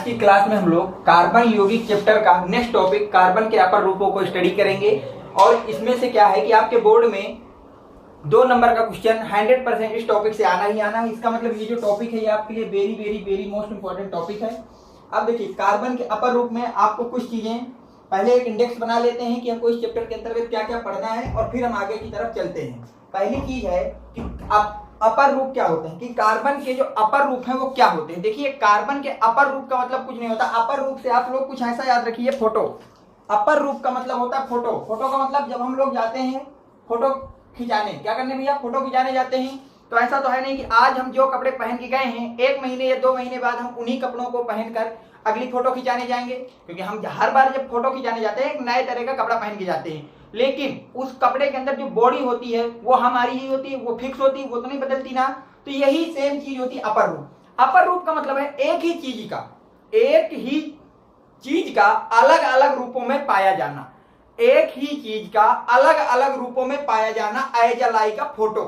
की क्लास में हम लोग कार्बन यौगिक चैप्टर का नेक्स्ट टॉपिक कार्बन के अपर रूपों को स्टडी करेंगे। और इसमें से क्या है कि आपके बोर्ड में 2 नंबर का क्वेश्चन 100% इस टॉपिक से आना ही आना है। इसका मतलब ये जो टॉपिक है ये आपके लिए very very very most important topic है। अब देखिए, कार्बन के अपर रूप में आपको कुछ चीजें पहले एक इंडेक्स बना लेते हैं कि हमको इस चैप्टर के अंतर्गत क्या क्या पढ़ना है और फिर हम आगे की तरफ चलते हैं। पहली चीज है कि अपर रूप क्या होते हैं, कि कार्बन के जो अपर रूप हैं वो क्या होते हैं। देखिए, कार्बन के अपर रूप का मतलब कुछ नहीं होता। अपर रूप से आप लोग कुछ ऐसा याद रखिए, फोटो। अपर रूप का मतलब होता है फोटो। फोटो का मतलब जब हम लोग जाते हैं फोटो खिंचाने, क्या करने भैया, फोटो खिंचाने जाते हैं, तो ऐसा तो है नहीं कि आज हम जो कपड़े पहन के गए हैं 1 महीने या 2 महीने बाद हम उन्हीं कपड़ों को पहनकर अगली फोटो खिंचाने जाएंगे। क्योंकि हम हर बार जब फोटो खिंचाने जाते हैं एक नए तरह का कपड़ा पहन के जाते हैं, लेकिन उस कपड़े के अंदर जो बॉडी होती है वो हमारी ही होती है, वो फिक्स होती है, वो तो नहीं बदलती ना। तो यही सेम चीज होती है अपर रूप। अपर रूप का मतलब है एक ही चीज का अलग अलग रूपों में पाया जाना। एक ही चीज का अलग अलग रूपों में पाया जाना। एज अ लाइक का फोटो।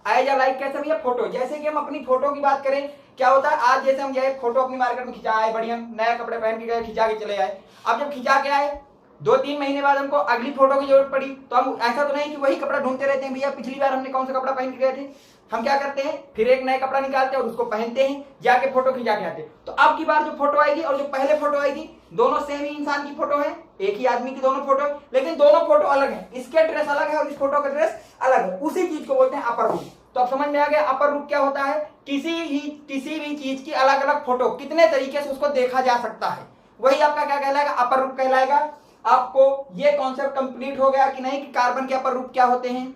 एज अ लाइक कैसे भैया, फोटो। जैसे कि हम अपनी फोटो की बात करें, क्या होता है, आज जैसे हम गए फोटो अपनी मार्केट में खिंचा आए, बढ़िया नया कपड़े पहन के गए, खिंचा के चले आए। अब जब खिंचा के आए 2-3 महीने बाद हमको अगली फोटो की जरूरत पड़ी, तो हम ऐसा तो नहीं कि वही कपड़ा ढूंढते रहते हैं भैया पिछली बार हमने कौन सा कपड़ा पहन के गए थे। हम क्या करते हैं, फिर एक नया कपड़ा निकालते हैं और उसको पहनते हैं, जाके फोटो खिंचा के आते हैं। तो अब की बार जो फोटो आएगी और जो पहले फोटो आएगी, दोनों सेम ही इंसान की फोटो है, एक ही आदमी की दोनों फोटो है, लेकिन दोनों फोटो अलग है। इसके ड्रेस अलग है और इस फोटो का ड्रेस अलग है। उसी चीज को बोलते हैं अपर रूप। तो अब समझ में आ गया अपर रूप क्या होता है। किसी भी चीज की अलग अलग फोटो कितने तरीके से उसको देखा जा सकता है, वही आपका क्या कहलाएगा, अपर रूप कहलाएगा। आपको ये कॉन्सेप्ट कंप्लीट हो गया कि नहीं, कि कार्बन के अपर रूप क्या होते हैं।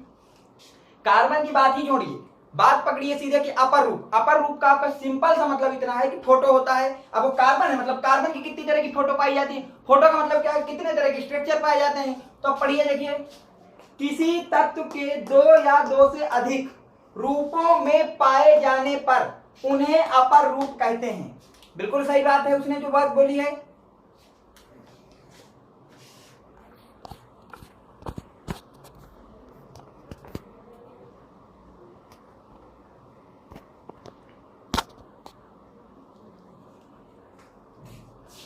कार्बन की बात ही छोड़िए, बात पकड़िए सीधे कि अपर रूप। अपर रूप का आपका सिंपल सा मतलब इतना है कि फोटो होता है। अब वो कार्बन है, मतलब कार्बन की कितनी तरह की फोटो पाई जाती है। फोटो का मतलब क्या है, कितने तरह के स्ट्रक्चर पाए जाते हैं। तो अब पढ़िए, देखिए, किसी तत्व के 2 या 2 से अधिक रूपों में पाए जाने पर उन्हें अपर रूप कहते हैं। बिल्कुल सही बात है उसने जो बात बोली है।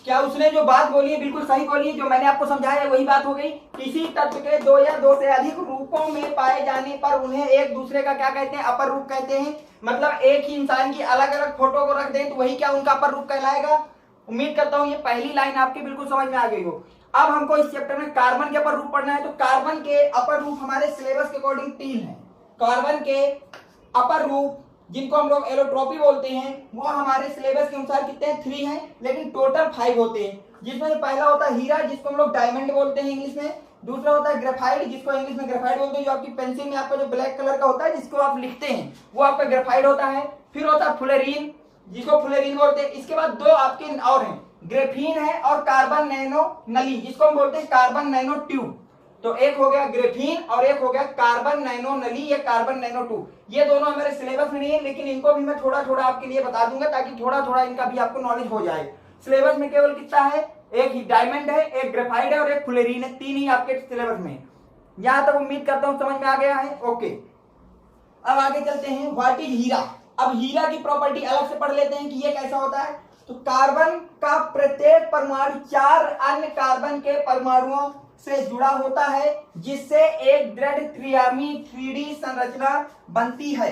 क्या उसने जो बात बोली है बिल्कुल सही बोली है, जो मैंने आपको समझाया है वही बात हो गई। किसी तत्व के 2 या 2 से अधिक रूपों में पाए जाने पर उन्हें एक दूसरे का क्या कहते हैं, अपर रूप कहते हैं। मतलब एक ही इंसान की अलग अलग फोटो को रख दें तो वही क्या उनका अपर रूप कहलाएगा। उम्मीद करता हूं ये पहली लाइन आपकी बिल्कुल समझ में आ गई हो। अब हमको इस चैप्टर में कार्बन के अपर रूप पढ़ना है। तो कार्बन के अपर रूप हमारे सिलेबस के अकॉर्डिंग 3 है। कार्बन के अपर रूप जिनको हम लोग एलोट्रोपी बोलते हैं, वो हमारे सिलेबस के अनुसार कितने हैं, 3 हैं, लेकिन टोटल 5 होते हैं। जिसमें पहला होता है हीरा, जिसको हम लोग डायमंड बोलते हैं इंग्लिश में। दूसरा होता है ग्रेफाइट, जिसको इंग्लिश में ग्रेफाइट बोलते हैं, जो आपकी पेंसिल में आपका जो ब्लैक कलर का होता है जिसको आप लिखते हैं वो आपका ग्रेफाइट होता है। फिर होता है फ्लोरीन, जिसको फ्लोरीन बोलते हैं। इसके बाद 2 आपके और हैं, ग्रेफीन है और कार्बन नैनो नली, जिसको हम बोलते हैं कार्बन नैनो ट्यूब। तो एक हो गया ग्रेफीन और एक हो गया कार्बन नैनो नली या कार्बन नैनो ट्यूब। ये दोनों हमारे सिलेबस में नहीं है, लेकिन इनको भी मैं थोड़ा थोड़ा आपके लिए बता दूंगा ताकि थोड़ा थोड़ा इनका भी आपको नॉलेज हो जाए। सिलेबस में केवल कितना है, एक ही डायमंड है, एक ग्रेफाइट है और एक फ्लोरीन है। 3 ही आपके सिलेबस में। यहां तक उम्मीद करता हूं समझ में आ गया है। ओके, अब आगे चलते हैं। व्हाट इज हीरा। अब हीरा की प्रॉपर्टी अलग से पढ़ लेते हैं कि ये कैसा होता है। तो कार्बन का प्रत्येक परमाणु 4 अन्य कार्बन के परमाणुओं से जुड़ा होता है, जिससे एक दृढ़ त्रिआयामी 3D संरचना बनती है।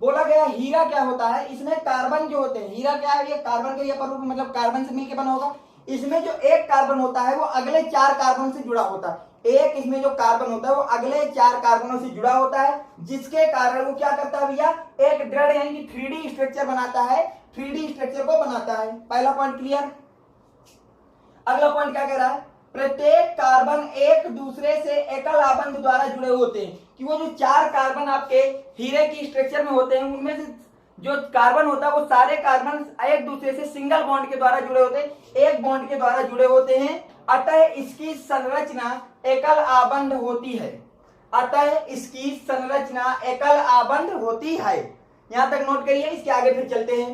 बोला गया हीरा क्या होता है, इसमें कार्बन जो होते हैं, हीरा क्या है, ये कार्बन के अपर रूप मतलब कार्बन से मिलकर बना होगा। इसमें जो एक कार्बन होता है वो अगले 4 कार्बन से जुड़ा होता है। एक इसमें जो कार्बन होता है वो अगले 4 कार्बनों से जुड़ा होता है, जिसके कारण वो क्या करता है भैया, एक दृढ़ यानी कि 3D स्ट्रक्चर बनाता है। 3D स्ट्रक्चर को बनाता है। पहला पॉइंट क्लियर। अगला पॉइंट क्या कह रहा है, प्रत्येक कार्बन एक दूसरे से एकल आबंध द्वारा जुड़े होते हैं। कि वो जो 4 कार्बन आपके हीरे की स्ट्रक्चर में होते हैं, उनमें से जो कार्बन होता है वो सारे कार्बन एक दूसरे से सिंगल बॉन्ड के द्वारा जुड़े होते हैं, एक बॉन्ड के द्वारा जुड़े होते हैं। अतः इसकी संरचना एकल आबंध होती है। अतः इसकी संरचना एकल आबंध होती है। यहां तक नोट करिए, इसके आगे फिर चलते हैं।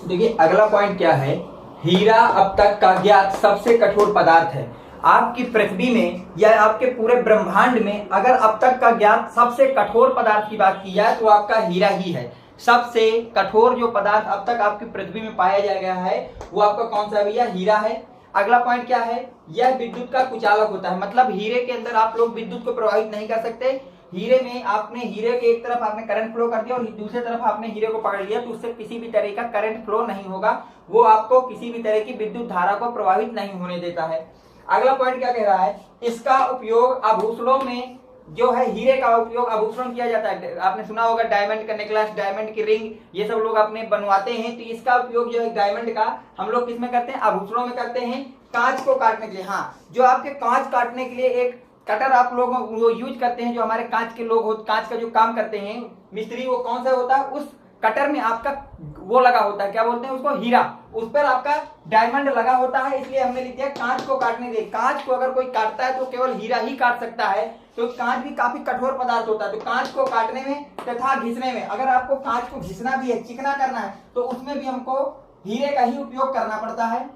देखिए अगला पॉइंट क्या है, हीरा अब तक का ज्ञात सबसे कठोर पदार्थ है। आपकी पृथ्वी में या आपके पूरे ब्रह्मांड में अगर अब तक का ज्ञात सबसे कठोर पदार्थ की बात की जाए तो आपका हीरा ही है। सबसे कठोर जो पदार्थ अब तक आपकी पृथ्वी में पाया जा गया है वो आपका कौन सा भैया? हीरा है। अगला पॉइंट क्या है? यह विद्युत का कुचालक होता है, मतलब हीरे के अंदर आप लोग विद्युत को प्रवाहित नहीं कर सकते। हीरे में आपने हीरे के एक तरफ आपने करंट फ्लो कर दिया और दूसरी तरफ आपने हीरे को पकड़ लिया, तो उससे किसी भी तरह का करंट फ्लो नहीं होगा, वो आपको किसी भी तरह की विद्युत धारा को प्रभावित नहीं होने देता है। अगला पॉइंट क्या कह रहा है? इसका उपयोग आभूषणों में जो है, हीरे का उपयोग आभूषण किया जाता है। आपने सुना होगा डायमंड का नेकलेस, डायमंड की रिंग, ये सब लोग अपने बनवाते हैं। तो इसका उपयोग जो है डायमंड का हम लोग किस में करते हैं? आभूषणों में करते हैं, कांच को काटने के लिए। हाँ, जो आपके कांच काटने के लिए एक कटर आप लोग वो यूज करते हैं, जो हमारे कांच के लोग कांच का जो काम करते हैं मिस्त्री, वो कौन सा होता है? उस कटर में आपका वो लगा होता है, क्या बोलते हैं उसको? हीरा। उस पर आपका डायमंड लगा होता है, इसलिए हमने लिख दिया कांच को काटने के लिए। कांच को अगर कोई काटता है तो केवल हीरा ही काट सकता है, तो कांच भी काफी कठोर पदार्थ होता है। तो कांच को काटने में तथा घिसने में, अगर आपको कांच को घिसना भी है, चिकना करना है, तो उसमें भी हमको हीरे का ही उपयोग करना पड़ता है।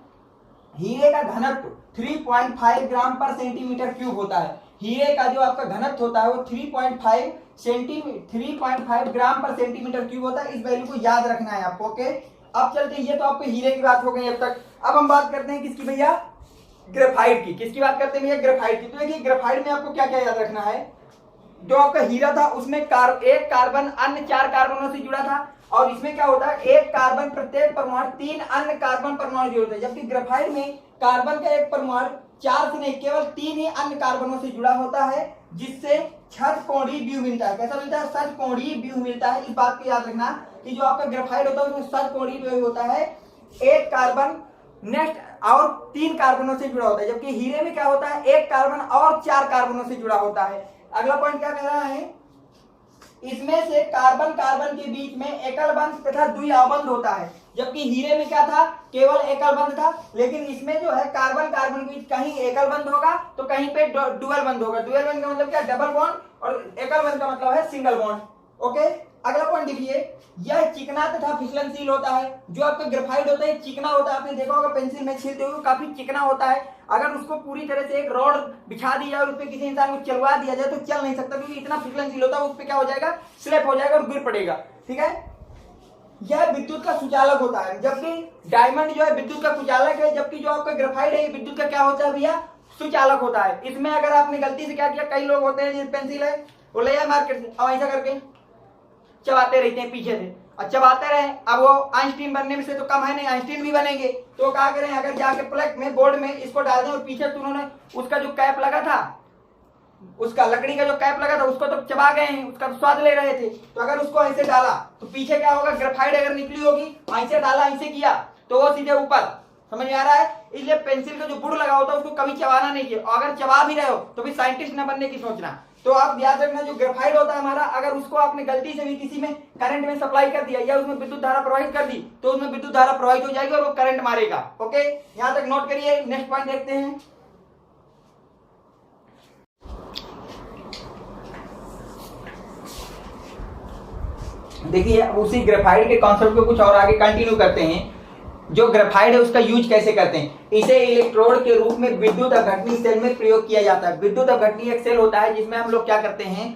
हीरे का घनत्व 3.5 ग्राम पर सेंटीमीटर क्यूब होता है। हीरे का जो आपका घनत्व होता है वो 3.5 ग्राम पर सेंटीमीटर क्यूब होता है। इस वैल्यू को याद रखना है आपको। ओके, अब चलते हैं, ये तो आपको हीरे की बात हो गई अब तक। अब हम बात करते हैं किसकी भैया? ग्रेफाइट की। किसकी बात करते हैं भैया? ग्रेफाइट की। तो देखिए ग्रेफाइट में आपको क्या क्या याद रखना है? जो आपका हीरा था उसमें एक कार्बन अन्य 4 कार्बनों से जुड़ा था, और इसमें क्या होता है? एक कार्बन प्रत्येक परमाणु 3 अन्य कार्बन परमाणु जुड़ते हैं, जबकि ग्रेफाइट में कार्बन का एक परमाणु 4 से नहीं केवल 3 ही अन्य कार्बनों से जुड़ा होता है, जिससे षटकोणीय व्यूह मिलता है। कैसा मिलता है? षटकोणीय व्यूह मिलता है। इस बात को याद रखना कि जो आपका ग्रेफाइट होता है उसमें षटकोणीय व्यूह होता है, एक कार्बन नेक्स्ट और 3 कार्बनों से जुड़ा होता है, जबकि हीरे में क्या होता है? एक कार्बन और 4 कार्बनों से जुड़ा होता है। अगला पॉइंट क्या कह रहा है? इसमें से कार्बन कार्बन के बीच में एकल बंध तथा द्विआव बंध होता है, जबकि हीरे में क्या था? केवल एकल बंध था। लेकिन इसमें जो है कार्बन कार्बन के बीच कहीं एकल बंध होगा तो कहीं पे डुअल बंध होगा। डुअल बंध का मतलब क्या? डबल बॉन्ड, और एकल बंध का मतलब है सिंगल बॉन्ड। ओके, अगला पॉइंट देखिए, यह चिकना तथा फिसलनशील होता है। जो आपका ग्रेफाइट होता है चिकना होता है, आपने देखा होगा पेंसिल में छीलते हुए काफी चिकना होता है। अगर उसको पूरी तरह से एक रॉड बिछा दिया जाए और उस पर किसी इंसान को चलवा दिया जाए तो चल नहीं सकता, क्योंकि इतना फिसलनशील होता है, उस पर क्या हो जाएगा? स्लिप हो जाएगा और गिर पड़ेगा। ठीक है, यह विद्युत का सुचालक होता है, जबकि डायमंड जो है विद्युत का कुचालक है, जबकि जो आपका ग्रेफाइट है विद्युत का क्या होता है भैया? सुचालक होता है। इसमें अगर आपने गलती से क्या किया, कई लोग होते हैं जिस पेंसिल है वो ले जाए मार्केट से, अब ऐसा करके चबाते रहते हैं पीछे से, और चबाते रहे। अब वो आइंस्टीन बनने में से तो कम है नहीं, आइंस्टीन भी बनेंगे। तो क्या करें? अगर जाके प्लग में बोर्ड में इसको डाल दें और पीछे तो उन्होंने उसका जो कैप लगा था, उसका लकड़ी का जो कैप लगा था उसको तो चबा गए हैं, उसका स्वाद ले रहे थे। तो अगर उसको ऐसे डाला तो पीछे क्या होगा? ग्रेफाइट अगर निकली होगी, ऐसे डाला ऐसे किया तो वो सीधे ऊपर। समझ में आ रहा है? इसलिए पेंसिल का जो बुड़ लगा होता है उसको कभी चबाना नहीं चाहिए, और अगर चबा भी रहे हो तो भी साइंटिस्ट न बनने की सोचना। तो आप याद रखना, जो ग्रेफाइट होता है हमारा, अगर उसको आपने गलती से भी किसी में करंट में सप्लाई कर दिया या उसमें विद्युत धारा प्रवाहित कर दी तो उसमें विद्युत धारा प्रवाहित हो जाएगी और वो करंट मारेगा। ओके, यहां तक नोट करिए। नेक्स्ट पॉइंट देखते हैं। देखिए उसी ग्रेफाइट के कॉन्सेप्ट को कुछ और आगे कंटिन्यू करते हैं। जो ग्रेफाइट है उसका यूज कैसे करते हैं? इसे इलेक्ट्रोड के रूप में विद्युत अपघटनी सेल में प्रयोग किया जाता है। विद्युत अपघटनी एक सेल होता है जिसमें हम लोग क्या करते हैं,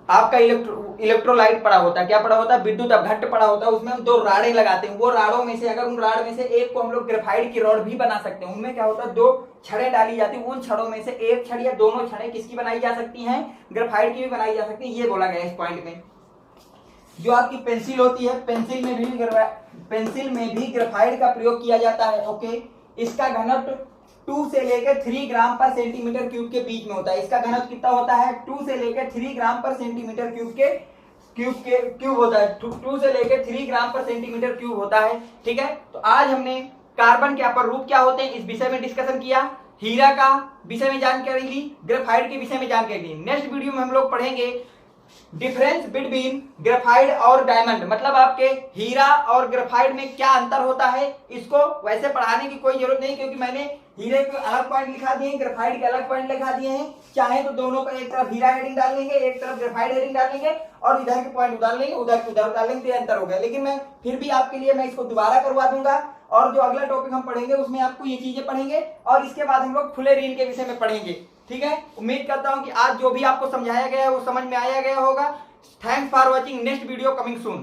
आपका इलेक्ट्रोलाइट पड़ा होता है। क्या पड़ा होता है? विद्युत अपघट्य पड़ा होता है। उसमें हम 2 राडें लगाते हैं। वो राडों में से अगर उन राड में से एक को हम लोग ग्रेफाइट की रॉड भी बना सकते हैं। उनमें क्या होता है? 2 छड़ें डाली जाती है। उन छड़ों में से एक छड़ या दोनों छड़ें किसकी बनाई जा सकती हैं? ग्रेफाइट की भी बनाई जा सकती है। ये बोला गया इस पॉइंट में। जो आपकी पेंसिल होती है, पेंसिल में भी ग्रेफाइट का प्रयोग किया जाता है। ओके, इसका घनत्व 2 से लेकर 3 ग्राम पर सेंटीमीटर क्यूब के बीच में होता है। इसका घनत्व कितना होता है? 2 से लेकर 3 ग्राम पर सेंटीमीटर क्यूब होता है। 2 से लेकर 3 ग्राम पर सेंटीमीटर क्यूब होता है। ठीक है, तो आज हमने कार्बन के अपर रूप क्या होते हैं इस विषय में डिस्कशन किया, हीरा का विषय में जानकारी ली, ग्रेफाइट के विषय में जानकारी ली। नेक्स्ट वीडियो में हम लोग पढ़ेंगे डिफरेंस बिटवीन ग्रेफाइट और डायमंड, मतलब आपके हीरा और ग्रेफाइट में क्या अंतर होता है। इसको वैसे पढ़ाने की कोई जरूरत नहीं, क्योंकि मैंने हीरे के अलग पॉइंट लिखा दिए हैं, ग्रेफाइट के अलग पॉइंट लिखा दिए हैं। चाहे तो दोनों का एक तरफ हीरा हेडिंग डाल लेंगे, एक तरफ ग्रेफाइट हेडिंग डाल लेंगे, और इधर के पॉइंट उतार लेंगे, उधर के उधर डाल लेंगे, तो ये अंतर हो गया। लेकिन मैं फिर भी आपके लिए मैं इसको दोबारा करवा दूंगा, और जो अगला टॉपिक हम पढ़ेंगे उसमें आपको ये चीजें पढ़ेंगे, और इसके बाद हम लोग फुलेरीन के विषय में पढ़ेंगे। ठीक है, उम्मीद करता हूं कि आज जो भी आपको समझाया गया है वो समझ में आया गया होगा। Thanks for watching. Next video coming soon.